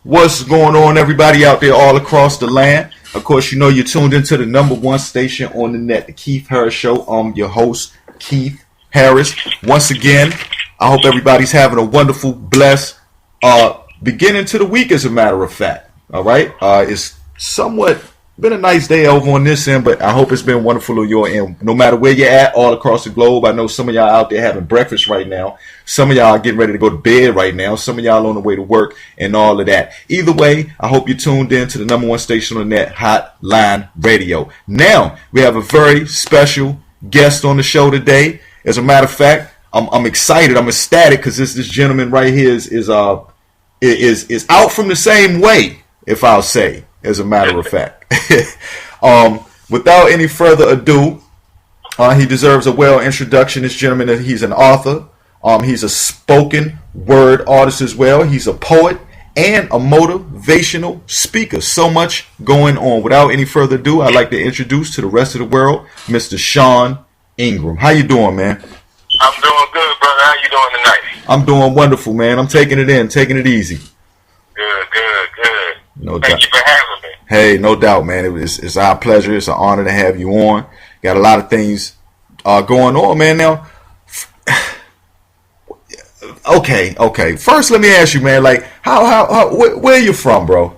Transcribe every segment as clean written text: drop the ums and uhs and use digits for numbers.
What's going on, everybody out there all across the land? Of course, you know you're tuned into the #1 station on the net, the Keith Harris Show. I'm your host, Keith Harris. Once again, I hope everybody's having a wonderful, blessed beginning to the week, as a matter of fact. All right? It's somewhat been a nice day over on this end, but I hope it's been wonderful on your end. No matter where you're at, all across the globe. I know some of y'all out there having breakfast right now. Some of y'all are getting ready to go to bed right now. Some of y'all on the way to work and all of that. Either way, I hope you're tuned in to the #1 station on the net, Hotline Radio. Now, we have a very special guest on the show today. As a matter of fact, I'm excited. I'm ecstatic because this gentleman right here is out from the same way, if I'll say, as a matter of fact. Without any further ado, he deserves a well introduction. This gentleman, he's an author. He's a spoken word artist as well. He's a poet and a motivational speaker. So much going on. Without any further ado, I'd like to introduce to the rest of the world, Mr. Sean Ingram. How you doing, man? I'm doing good, brother. How you doing tonight? I'm doing wonderful, man. I'm taking it in, taking it easy. Good. No Thank doubt. you for having me. Hey, no doubt, man. It's our pleasure. It's an honor to have you on. Got a lot of things going on, man. Now, okay. First, let me ask you, man. Like, where are you from, bro?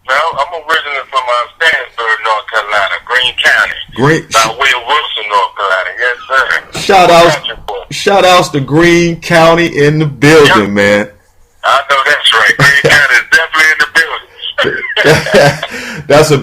Well, I'm originally from Stanford, North Carolina, Greene County, by way of Wilson, North Carolina. Yes, sir. Shout outs to Greene County in the building, man. I know that's right. Greene County is definitely in the building.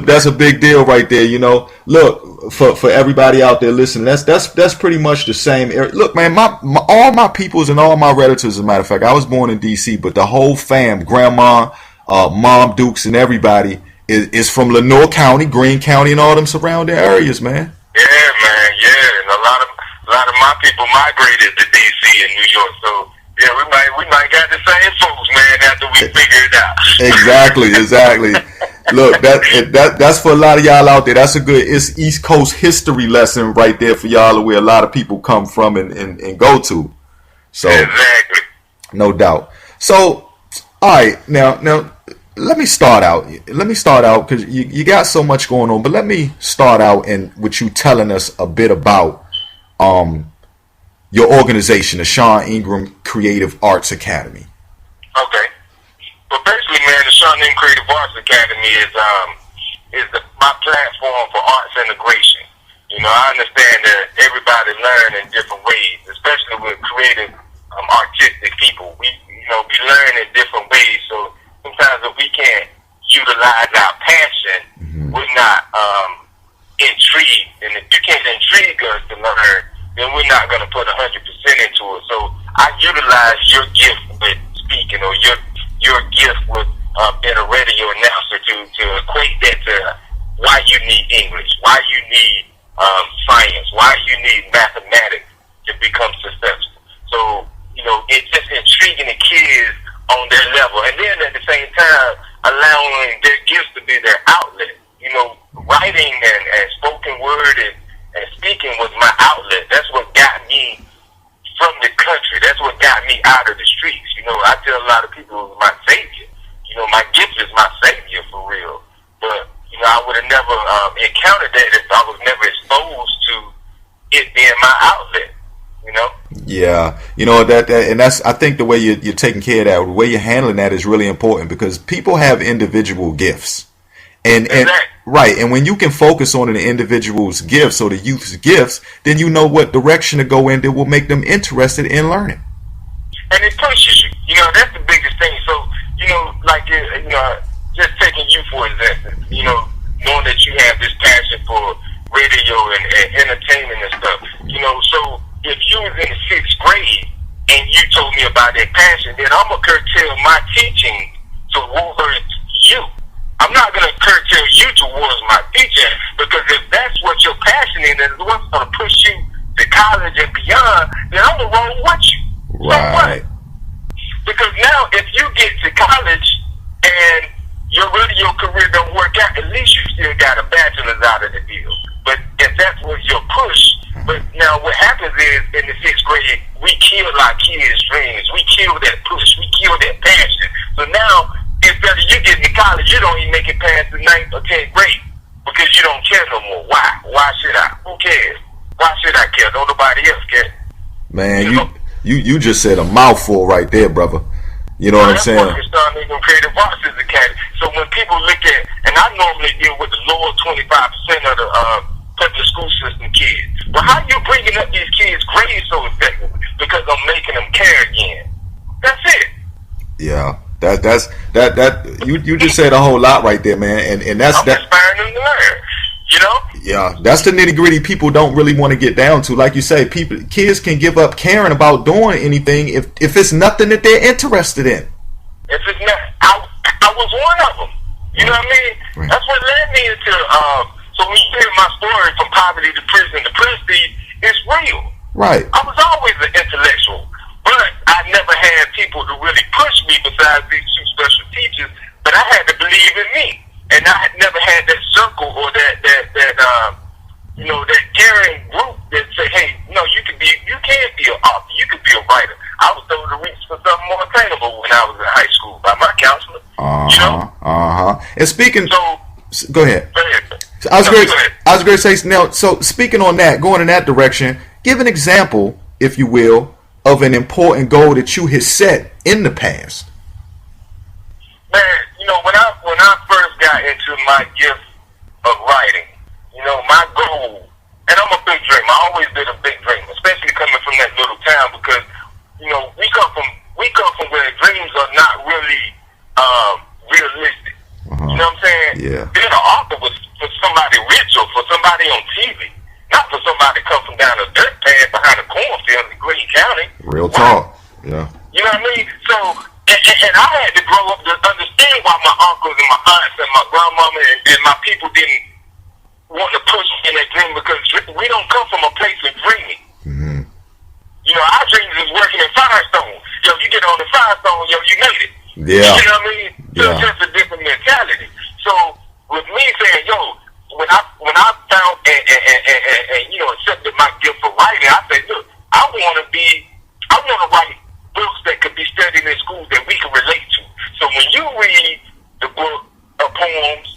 That's a big deal right there. You know, look, for everybody out there listening, that's pretty much the same area. Look, man, all my peoples and all my relatives, as a matter of fact, I was born in D.C., but the whole fam, grandma, mom, Dukes, and everybody is from Lenoir County, Greene County, and all them surrounding areas, man. Yeah, man. Yeah, and a lot of my people migrated to D.C. and New York, so. Yeah, we might got the same folks, man, after we figure it out. Exactly. Look, that's for a lot of y'all out there. That's a good East Coast history lesson right there for y'all, where a lot of people come from and go to. So, exactly. No doubt. So, all right, now let me start out because you got so much going on. But let me start out with you telling us a bit about your organization, the Sean Ingram Creative Arts Academy. Okay. Well, basically, man, the Sean Ingram Creative Arts Academy is my platform for arts integration. You know, I understand that everybody learn in different ways, especially with creative, artistic people. We learn in different ways. So sometimes if we can't utilize our passion, we're not intrigued. And if you can't intrigue us to learn, then we're not going to put 100% into it. So I utilize your gift with speaking, or your gift with being a radio announcer to equate that to why you need English, why you need science, why you need mathematics to become successful. So, it's just intriguing the kids on their level. And then at the same time, allowing their gifts to be their outlet. Writing and spoken word and speaking was my outlet. That's what got me from the country. That's what got me out of the streets. I tell a lot of people it was my savior. My gift is my savior for real. But, I would have never encountered that if I was never exposed to it being my outlet, Yeah, and that's, I think the way you're taking care of that, the way you're handling that is really important, because people have individual gifts. And right, and when you can focus on an individual's gifts or the youth's gifts, then you know what direction to go in that will make them interested in learning. And it pushes you. That's the biggest thing. So, just taking you for example, knowing that you have this passion for radio and entertainment and stuff. So if you was in the 6th grade and you told me about that passion, then I'm gonna curtail my teaching towards you. I'm not going to curtail you towards my teaching, because if that's what you're passionate in and what's going to push you to college and beyond, then I'm going to roll with you. Right. So because now if you get to college and your radio career don't work out, at least you still got a bachelor's out of the deal. But if that was your push, but now what happens is in the 6th grade, we kill our kids' dreams. We kill that push. We kill that passion. So now, if there's make it past the 9th or 10th grade because you don't care no more. Why? Why should I? Who cares? Why should I care? Don't nobody else care. Man, you just said a mouthful right there, brother. You know what I'm saying? That's Sean Ingram Creative Arts Academy. So when people look at, and I normally deal with the lower 25% of the public school system kids. Well, how you bringing up these kids' grades so effectively? Because I'm making them care again. That's it. Yeah, that you just said a whole lot right there, man, and that's I'm inspiring them to learn. You know? Yeah, that's the nitty gritty people don't really want to get down to. Like you say, kids can give up caring about doing anything if it's nothing that they're interested in. If it's not, I was one of them. You know what I mean? Right. That's what led me into. So when you hear my story from poverty to prison to prestige, it's real. Right. I was always an intellectual, but I never had people to really push me besides these two special teachers. But I had to believe in me, and I had never had that circle or that caring group that say, hey, no, you can be an author, you can be a writer. I was told to reach for something more attainable when I was in high school by my counselor. You know? And speaking, so go ahead. Go ahead. I was going to say now. So speaking on that, going in that direction, give an example, if you will, of an important goal that you had set in the past. Man, you know, when I first got into my gift of writing, you know, my goal, and I'm a big dreamer. I always been a big dreamer, especially coming from that little town because, you know, we come from where dreams are not really realistic. You know what I'm saying? Yeah. Being an author was for somebody rich or for somebody on TV, not for somebody come from down a dirt path behind a cornfield in Greene County. Real talk. Yeah. You know what I mean? So, and I had to grow up to understand why my uncles and my aunts and my grandmama and my people didn't want to push me in that dream because we don't come from a place of dreaming. Mm-hmm. You know, our dreams is working in Firestone. Yo, you get on the Firestone, yo, you made it. Yeah. You know what I mean? So Yeah. it's just a different mentality. So with me saying, yo, when I found and you know accepted my gift for writing, I said, look, I want to write books that could be studied in schools that we can relate to. So when you read the book of poems,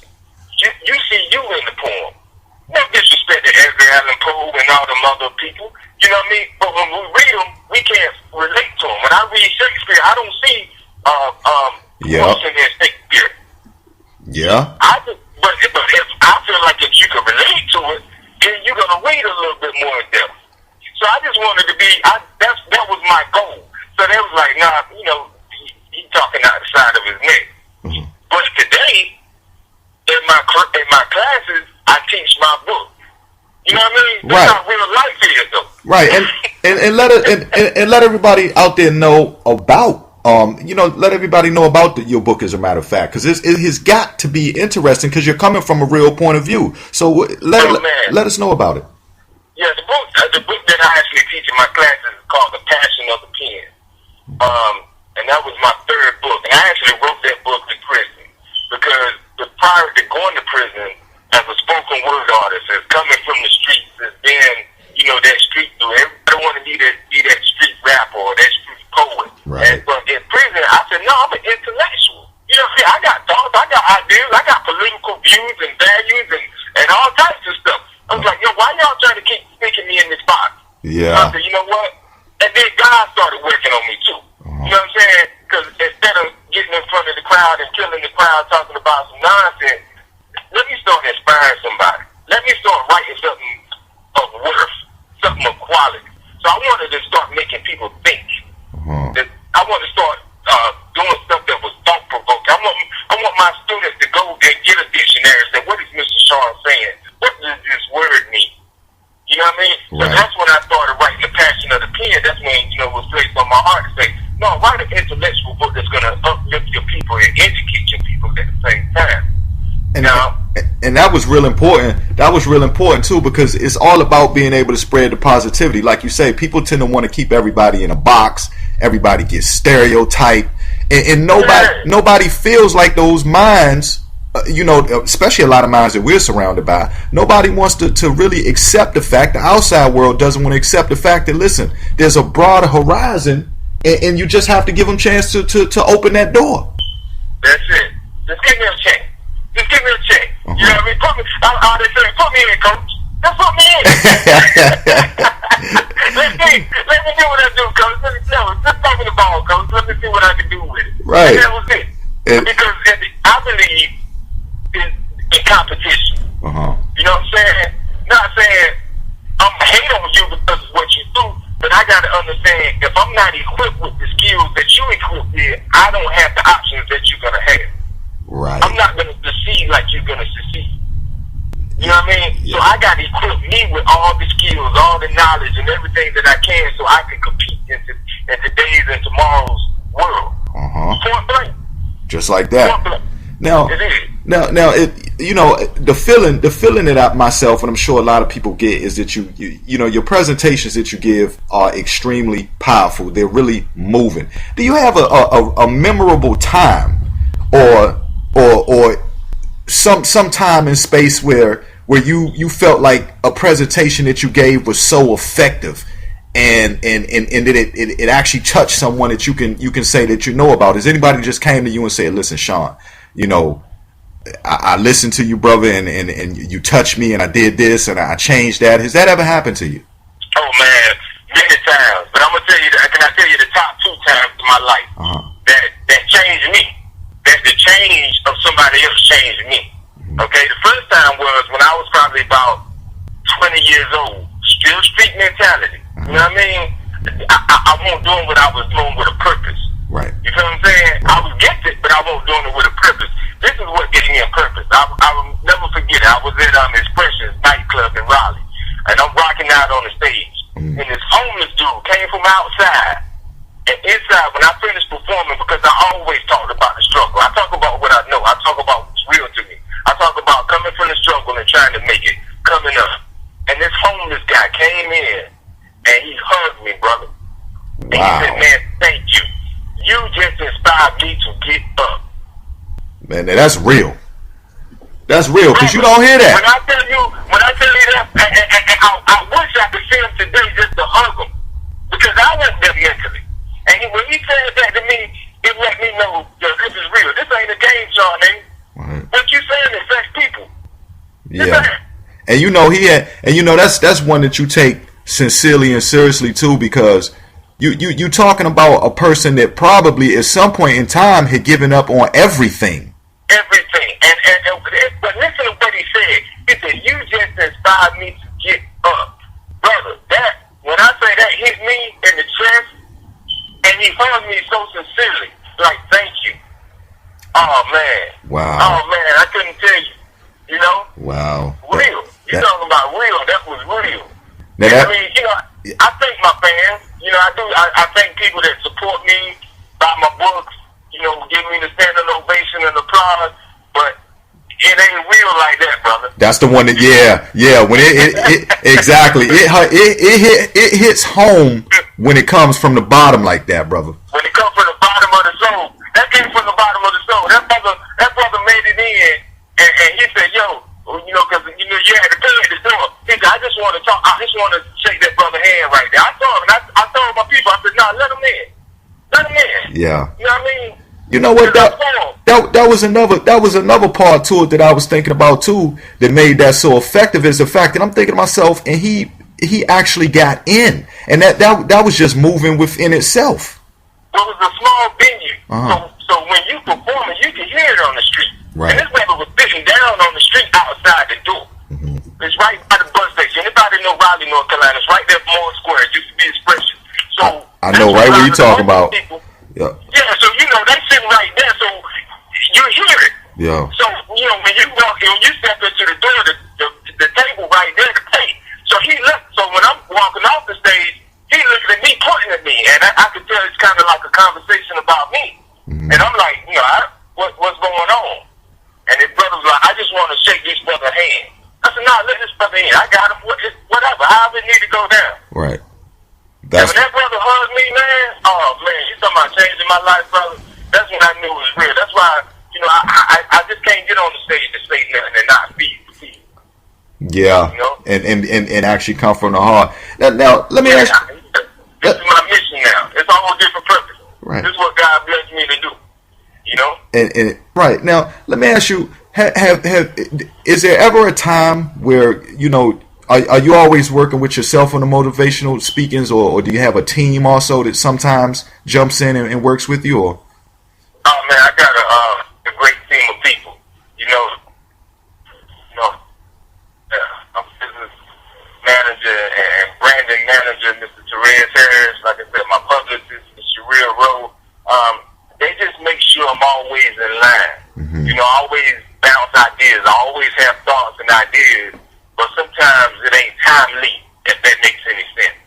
you see you in the poem. No disrespect to Edgar Allan Poe and all them other people, you know what I mean? But when we read them, we can't relate to them. When I read Shakespeare, I don't see emotion in Shakespeare. Yeah. But if I feel like if you can relate to it, then you're gonna read a little bit more in depth. So I just wanted to be. That was my goal. So they was like, nah, you know, he talking out the side of his neck. Mm-hmm. But today, in my classes, I teach my book. You know what I mean? That's how real life is, though. Right, and let everybody out there know about let everybody know about your book, as a matter of fact, because it has got to be interesting because you're coming from a real point of view. So let us know about it. Yeah, the book that I actually teach in my classes is called The Passion of the Pen. And that was my third book. And I actually wrote that book in prison because prior to going to prison as a spoken word artist, as coming from the streets, as being, you know, that street dude. Everybody want to be that street rapper or that street poet. Right. But in prison, I said, no, I'm an intellectual. You know, see, I got thoughts, I got ideas, I got political views and values and all types of stuff. I was like, yo, why y'all trying to keep sticking me in this box? Yeah. I said, you know what? And then God started working on me too. You know what I'm saying? Because instead of getting in front of the crowd and killing the crowd talking about some nonsense, let me start inspiring somebody. Let me start writing something of worth, something of quality. So I wanted to start making people think. I want to start doing stuff that was thought-provoking. I want my students to go and get a dictionary and say, what is Mr. Sean saying? What does this word mean? You know what I mean? Right. So that's when I started writing The Passion of the Pen. That's when, you know, it was placed on my heart to say, no, write an intellectual book that's going to uplift your people and educate your people at the same time. And that was real important. That was real important too, because it's all about being able to spread the positivity. Like you say, people tend to want to keep everybody in a box. Everybody gets stereotyped, and nobody feels like those minds. Especially a lot of minds that we're surrounded by. Nobody wants to really accept the fact. The outside world doesn't want to accept the fact that, listen, there's a broader horizon, and you just have to give them a chance to open that door. That's it. Just give me a chance. Just give me a check. You know what I mean? Put me in, coach. Just put me in. Let me do what I do, coach. Just throw me the ball, coach. Let me see what I can do with it. Right. And that was it. Because I believe in competition. You know what I'm saying? Not saying I'm hate on you because of what you do, but I got to understand if I'm not equipped with the skills that you equipped with, I don't have the options that you're going to have. Right. I'm not going to succeed like you're going to succeed. You know what I mean? Yeah. So I got to equip me with all the skills, all the knowledge, and everything that I can so I can compete in today's and tomorrow's world. Point blank. Just like that. Point blank. Now, the feeling that I myself, and I'm sure a lot of people get, is that you know your presentations that you give are extremely powerful. They're really moving. Do you have a memorable time or some time in space where you felt like a presentation that you gave was so effective and that it actually touched someone that you can say that you know about? Has anybody just came to you and said, listen, Sean, you know, I listened to you, brother, and you touched me, and I did this, and I changed that? Has that ever happened to you? Oh man, many times. But I'm gonna tell you, can I tell you the top 2 times in my life that changed me? That the change of somebody else changed me. Okay, the first time was when I was probably about 20 years old, still street mentality. You know what I mean? I wasn't doing what I was doing with a purpose. Right. You feel what I'm saying? I was gifted, but I wasn't doing it with a purpose. This is what gave me a purpose. I will never forget it. I was at Expressions nightclub in Raleigh, and I'm rocking out on the stage. And this homeless dude came from outside. And inside, when I finished performing, because I always talked about the struggle. I talk about what I know. I talk about what's real to me. I talk about coming from the struggle and trying to make it, coming up. And this homeless guy came in, and he hugged me, brother. And he said, man, thank you. You just inspired me to get up. Man, that's real. That's real, because you don't hear that. When I tell you that, I wish I could see him today just to hug him. Because I went there mentally. And when he said that to me, it let me know that this is real. This ain't a game, Sean. Right. What you saying affects people. Yeah. And you know that's one that you take sincerely and seriously too, because you talking about a person that probably at some point in time had given up on everything. Everything. But listen to what he said. He said, you just inspired me to get up. Brother, that, when I say that hit me in the chest, and he hugged me so sincerely, like, thank you. Oh, man. Wow. Oh, man, I couldn't tell you. You know? Wow. Real. You're talking about real. That was real. Now I mean, you know, I thank my fans. You know, I do. I thank people that support me, buy my books, you know, give me the standing ovation and applause, but it ain't real like that, brother. That's the one that, yeah. When it exactly, it hits home when it comes from the bottom like that, brother. When it comes from the bottom of the soul, that came from the bottom of the soul. That brother made it in, and he said, "Yo, you know, because you know you had to pay at the door." He said, "I just want to talk. I just want to shake that brother's hand right there." I told him, and I told my people, I said, "No, let him in. Let him in." Yeah. You know what I mean? You know what? That was another part to it that I was thinking about too, that made that so effective, is the fact that I'm thinking to myself, and he actually got in, and that was just moving within itself. It was a small venue, so when you performing, you can hear it on the street. Right. And this brother was sitting down on the street outside the door. It's right by the bus station. Anybody know Raleigh, North Carolina? It's right there at Moore Square. It used to be Expression. So I know right what you're talking about. Yeah, so you know they sitting right there, so you hear it. Yeah. So you know when you step into the door, the table right there to pay. So he looked. So when I'm walking off the stage, he looking at me, pointing at me, and I could tell it's kind of like a conversation about me. And I'm like, you know, what's going on? And his brother was like, I just want to shake this brother's hand. I said, no, let this brother in. I got him. Whatever. However it need to go down. Right. And when that brother hugged me, man, oh man, you talking about changing my life, brother? That's when I knew it was real. That's why, you know, I just can't get on the stage to say nothing and not feed the people. Yeah, you know? and actually come from the heart. Now let me ask you. This is my mission now. It's a whole different purpose. Right. This is what God blessed me to do. You know. And right now, let me ask you. is there ever a time where, are you always working with yourself on the motivational speakings, or do you have a team also that sometimes jumps in and works with you? Or? Oh man, I got a great team of people. I'm business manager and branding manager, Mr. Therese Harris. Like I said, my publicist, Mr. Sherelle Rowe. They just make sure I'm always in line. I always bounce ideas. I always have thoughts and ideas, but sometimes it ain't timely, if that makes any sense.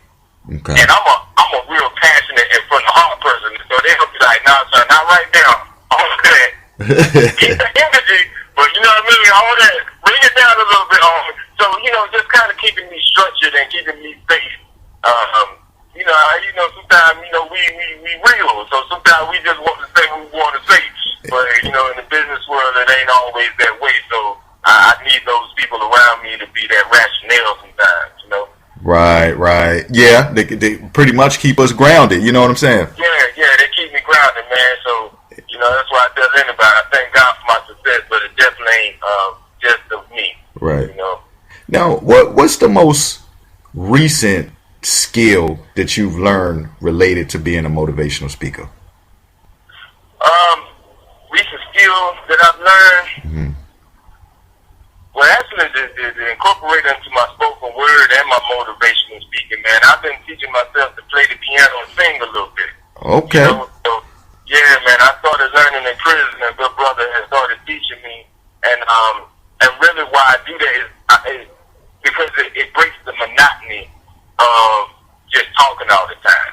Okay. And I'm a real passionate and from the heart person, so they'll be like, "Nah, son, not right now. All that, keep the energy, but you know what I mean. All that, bring it down a little bit on me." So just kind of keeping me structured and keeping me safe. Sometimes we real, so sometimes we just want to say what we want to say. But in the business world, it ain't always that way. So I need those people around me to be that rationale sometimes. Right. Yeah, they pretty much keep us grounded. You know what I'm saying? Yeah, they keep me grounded, man. So that's why I tell anybody, I thank God for my success, but it definitely ain't just of me. Right. Now, what's the most recent skill that you've learned related to being a motivational speaker? Recent skill that I've learned. Well, actually, to incorporate into my spoken word and my motivational speaking, man, I've been teaching myself to play the piano and sing a little bit. Okay. So, yeah, man, I started learning in prison, and good brother has started teaching me, and really why I do that is because it breaks the monotony of just talking all the time.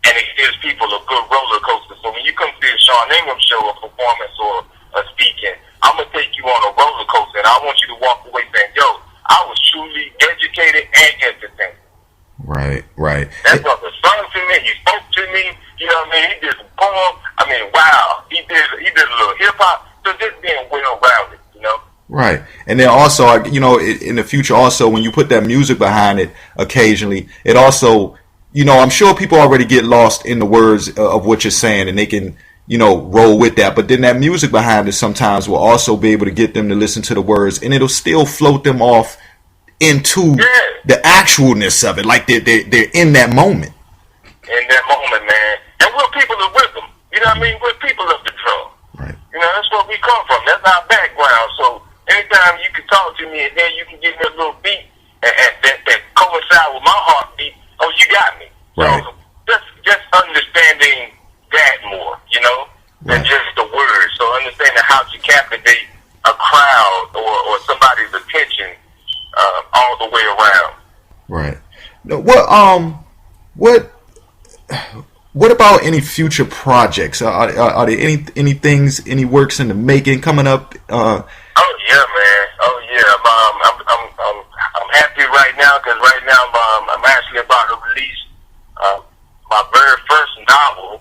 And it gives people a good roller coaster. So when you come see a Sean Ingram show, a performance, or a speaking, I'm going to take you on a roller coaster, and I want you to walk away saying, "Yo, I was truly educated and entertained." Right. That brother sung to me, he spoke to me, you know what I mean? He did some poem. I mean, wow. He did a little hip-hop. So just being well-rounded, Right. And then also, in the future also, when you put that music behind it occasionally, it also, I'm sure people already get lost in the words of what you're saying, and they can, roll with that. But then that music behind it sometimes will also be able to get them to listen to the words, and it'll still float them off into the actualness of it, like they're in that moment. In that moment, man. And we're people of wisdom. You know what I mean? We're people of the drum. Right. That's where we come from. That's our background. So anytime you can talk to me and then you can give me a little beat and that coincide with my heartbeat, oh, you got me. Right. So just understanding that more, than just the words. So understanding how to captivate a crowd or somebody's attention all the way around. Right. Now, what about any future projects? Are there any things, any works in the making coming up? Oh yeah, man. Oh yeah. I'm happy right now because right now I'm actually about to release my very first novel,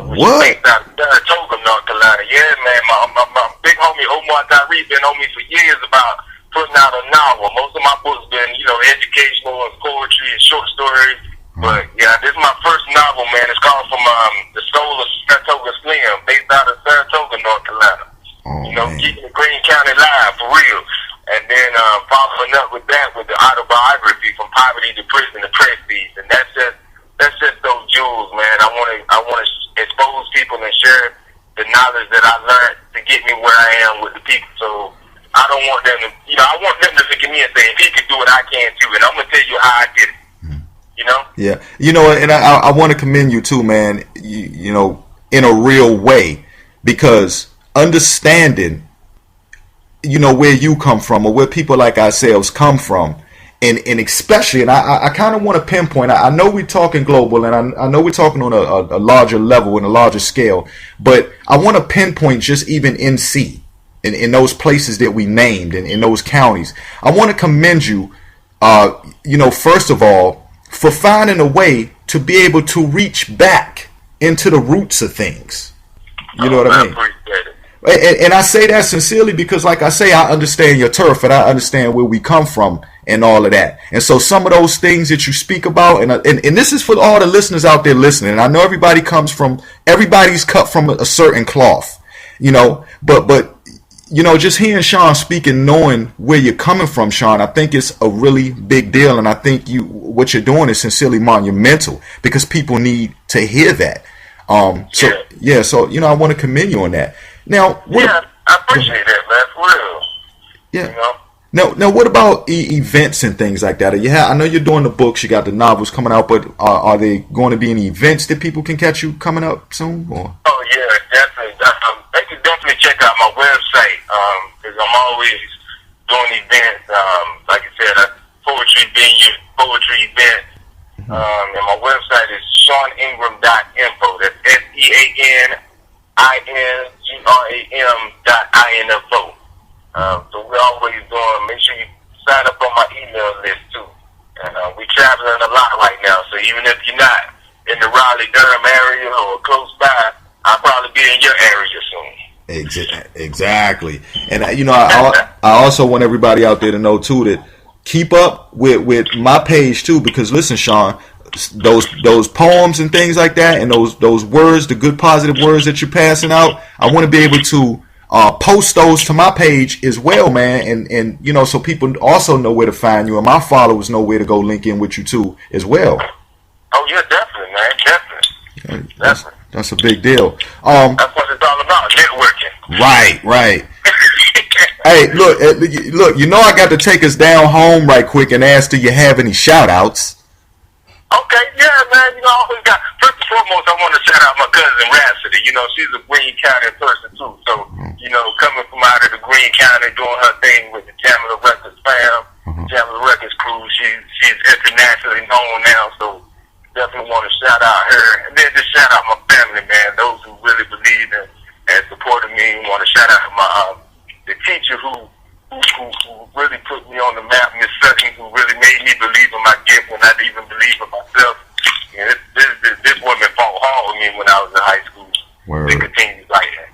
which is based out of Saratoga, North Carolina. Yeah, man. My big homie Omar Tyree been on me for years about putting out a novel. Most of my books been, educational and poetry and short stories. But yeah, this is my first novel, man. It's called From the Soul of Saratoga Slim, based out of Saratoga, North Carolina. Keeping the Green County live for real. And then following up with that with the autobiography, From Poverty to Prison to Prestige. And that's just those jewels, man. I want to expose people and share the knowledge that I learned to get me where I am with the people. So I don't want them to, I want them to look at me and say, if he can do it, I can too. And I'm going to tell you how I did it. Yeah. And I want to commend you too, man, in a real way, because understanding, where you come from or where people like ourselves come from, and especially, and I kind of want to pinpoint, I know we're talking global, and I know we're talking on a larger level and a larger scale, but I want to pinpoint just even NC, in those places that we named, in those counties. I want to commend you, first of all, for finding a way to be able to reach back into the roots of things. You know what I mean? And I say that sincerely because, like I say, I understand your turf and I understand where we come from and all of that. And so some of those things that you speak about, and this is for all the listeners out there listening. And I know everybody's cut from a certain cloth, but just hearing Sean speak and knowing where you're coming from, Sean, I think it's a really big deal, and I think what you're doing is sincerely monumental because people need to hear that. So I want to commend you on that. Now, I appreciate that, man, for real. Yeah. Now, what about events and things like that? I know you're doing the books, you got the novels coming out, but are there going to be any events that people can catch you coming up soon? Or? Oh yeah, definitely. They can definitely check out my website because I'm always doing events. Like I said, poetry events. And my website is SeanIngram.info. That's SeanIngram.info. So we're always doing. Make sure you sign up on my email list too. And we're traveling a lot right now. So even if you're not in the Raleigh-Durham area or close by, I'll probably be in your area soon. Exactly. And I also want everybody out there to know too that keep up with my page too, because listen, Sean, those poems and things like that, and those words, the good positive words that you're passing out, I want to be able to post those to my page as well, man, and so people also know where to find you, and my followers know where to go link in with you too as well. Oh yeah, definitely, man, definitely. That's a big deal. That's what it's all about, networking. Right. Hey, look, I got to take us down home right quick and ask, do you have any shout outs? Okay, yeah, man, I always got, first and foremost, I want to shout out my cousin Rhapsody. She's a Greene County person too, so, coming from out of the Greene County, doing her thing with the Jamila Records fam, Jamila Records crew, she's internationally known now, so definitely want to shout out her, and then just shout out my family, man, those who really believe and supported me. Want to shout out my the teacher who really put me on the map, Miss Sutton, who really made me believe in my gift when I didn't even believe in myself. This woman fought hard with me when I was in high school. Word. It continues like that.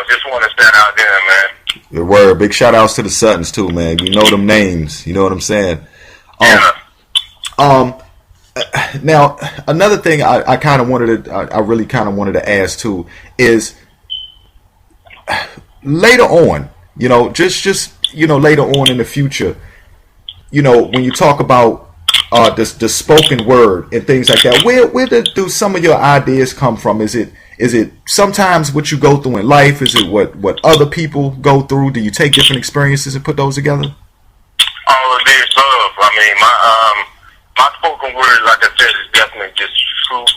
Just want to shout out them, man. The word. Big shout outs to the Suttons too, man. You know them names. You know what I'm saying? Now, another thing I really kind of wanted to ask too is later on, just later on in the future, when you talk about the spoken word and things like that, where do some of your ideas come from? Is it sometimes what you go through in life? Is it what other people go through? Do you take different experiences and put those together? All of the above. I mean, my spoken word, like I said, is definitely just truth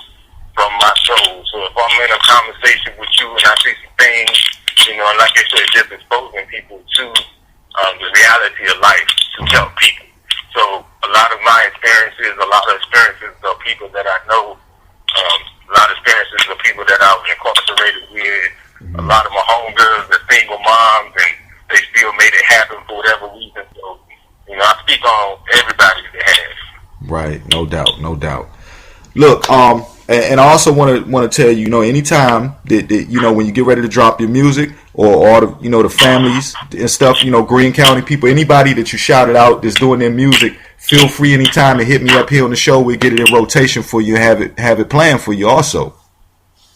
from my soul. So if I'm in a conversation with you and I see some things, and like I said, just exposing people to the reality of life to help people. So a lot of my experiences, of people that I know, a lot of experiences of people that I was incarcerated with, a lot of my homegirls, the single moms, and they still made it happen for whatever reason. So, I speak on everybody's behalf. Right, no doubt. Look, and I also want to tell you, anytime that when you get ready to drop your music or all the families and stuff, Greene County people, anybody that you shouted out that's doing their music, feel free anytime to hit me up here on the show. We get it in rotation for you, have it planned for you also.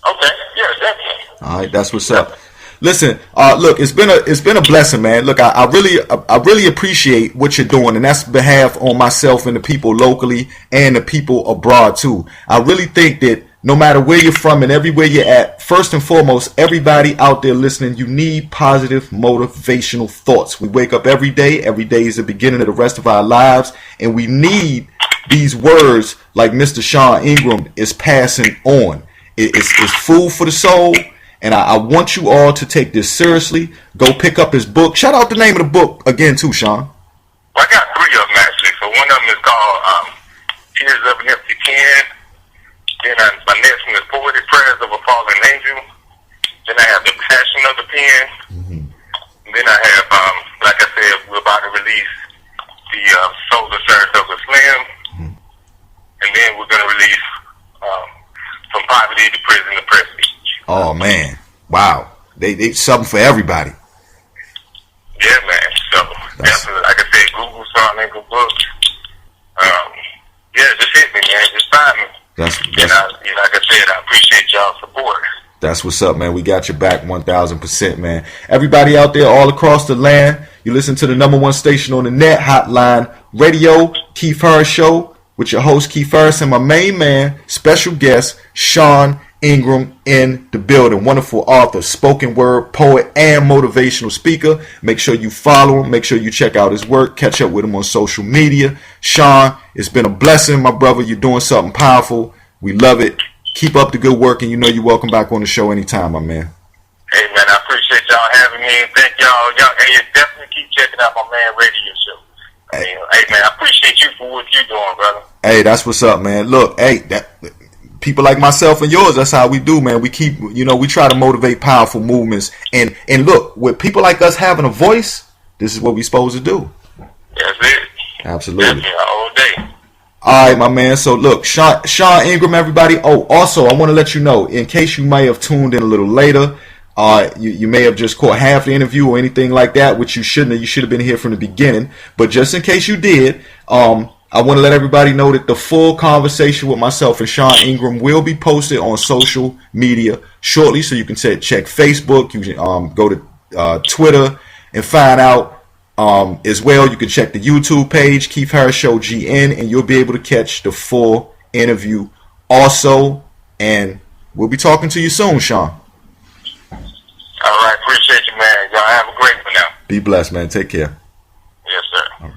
Okay, yeah, definitely. All right, that's what's up. Listen, look, it's been a blessing, man. Look, I really appreciate what you're doing, and that's behalf on myself and the people locally and the people abroad too. I really think that no matter where you're from and everywhere you're at, first and foremost, everybody out there listening, you need positive motivational thoughts. We wake up every day. Every day is the beginning of the rest of our lives, and we need these words like Mr. Sean Ingram is passing on. It's food for the soul. And I want you all to take this seriously. Go pick up his book. Shout out the name of the book again, too, Sean. Well, I got 3 of them, actually. So one of them is called Tears of an Empty Pen. Then my next one is Poetic Prayers of a Fallen Angel. Then I have The Passion of the Pen. And then I have, like I said, we're about to release the Soul of Sarah Douglas Slim. And then we're going to release From Poverty to Prison to Prestige. Oh man, wow! They something for everybody. Yeah, man. So definitely, like I said, Google Sean Ingram books. Just hit me, man. Just find me. That's like I said, I appreciate y'all's support. That's what's up, man. We got your back 1,000%, man. Everybody out there all across the land, you listen to the #1 station on the net, Hotline Radio, Keith Harris Show, with your host, Keith Harris, and my main man, special guest, Sean Ingram in the building. Wonderful author, spoken word, poet, and motivational speaker. Make sure you follow him. Make sure you check out his work. Catch up with him on social media. Sean, it's been a blessing, my brother. You're doing something powerful. We love it. Keep up the good work, and you know you're welcome back on the show anytime, my man. Hey, man, I appreciate y'all having me. Thank y'all. Hey, definitely keep checking out my man radio show. Hey, man, I appreciate you for what you're doing, brother. Hey, that's what's up, man. Look, hey, people like myself and yours, that's how we do, man. We keep, we try to motivate powerful movements. And look, with people like us having a voice, this is what we're supposed to do. That's it. Absolutely. Definitely, all day. All right, my man. So look, Sean Ingram, everybody. Oh, also, I want to let you know, in case you may have tuned in a little later, you may have just caught half the interview or anything like that, which you shouldn't have. You should have been here from the beginning. But just in case you did, I want to let everybody know that the full conversation with myself and Sean Ingram will be posted on social media shortly. So you can check Facebook. You can go to Twitter and find out. As well, you can check the YouTube page, Keith Harris Show GN, and you'll be able to catch the full interview also. And we'll be talking to you soon, Sean. All right, appreciate you, man. Y'all have a great one now. Be blessed, man. Take care. Yes, sir. All right.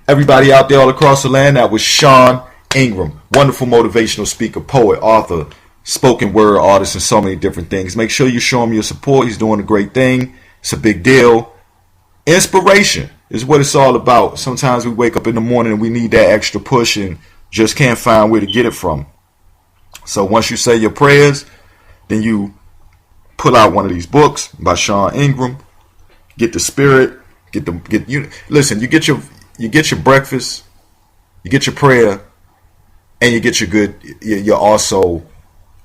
Everybody out there all across the land, that was Sean Ingram, wonderful motivational speaker, poet, author, spoken word artist, and so many different things. Make sure you show him your support. He's doing a great thing. It's a big deal. Inspiration is what it's all about. Sometimes we wake up in the morning and we need that extra push and just can't find where to get it from. So once you say your prayers, then you pull out one of these books by Sean Ingram, get the spirit, listen, you get your breakfast, you get your prayer, and you get you're also,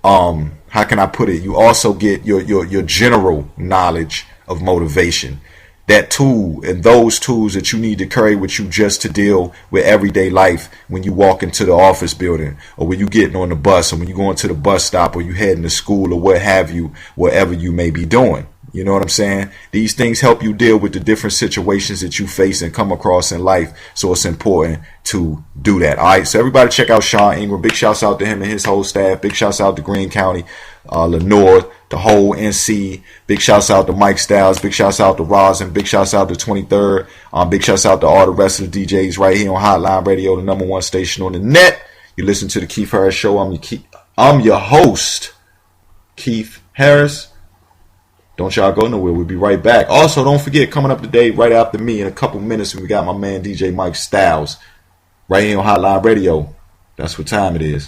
how can I put it? You also get your general knowledge of motivation. That tool and those tools that you need to carry with you just to deal with everyday life when you walk into the office building, or when you getting on the bus, or when you going to the bus stop, or you heading to school, or what have you, whatever you may be doing. You know what I'm saying? These things help you deal with the different situations that you face and come across in life. So it's important to do that. All right. So everybody check out Sean Ingram. Big shouts out to him and his whole staff. Big shouts out to Greene County, Lenore, the whole NC. Big shouts out to Mike Styles. Big shouts out to Rosin. Big shouts out to 23rd. Big shouts out to all the rest of the DJs right here on Hotline Radio, the #1 station on the net. You listen to the Keith Harris Show. I'm your host, Keith Harris. Don't y'all go nowhere. We'll be right back. Also, don't forget, coming up today, right after me, in a couple minutes, we got my man DJ Mike Styles right here on Hotline Radio. That's what time it is.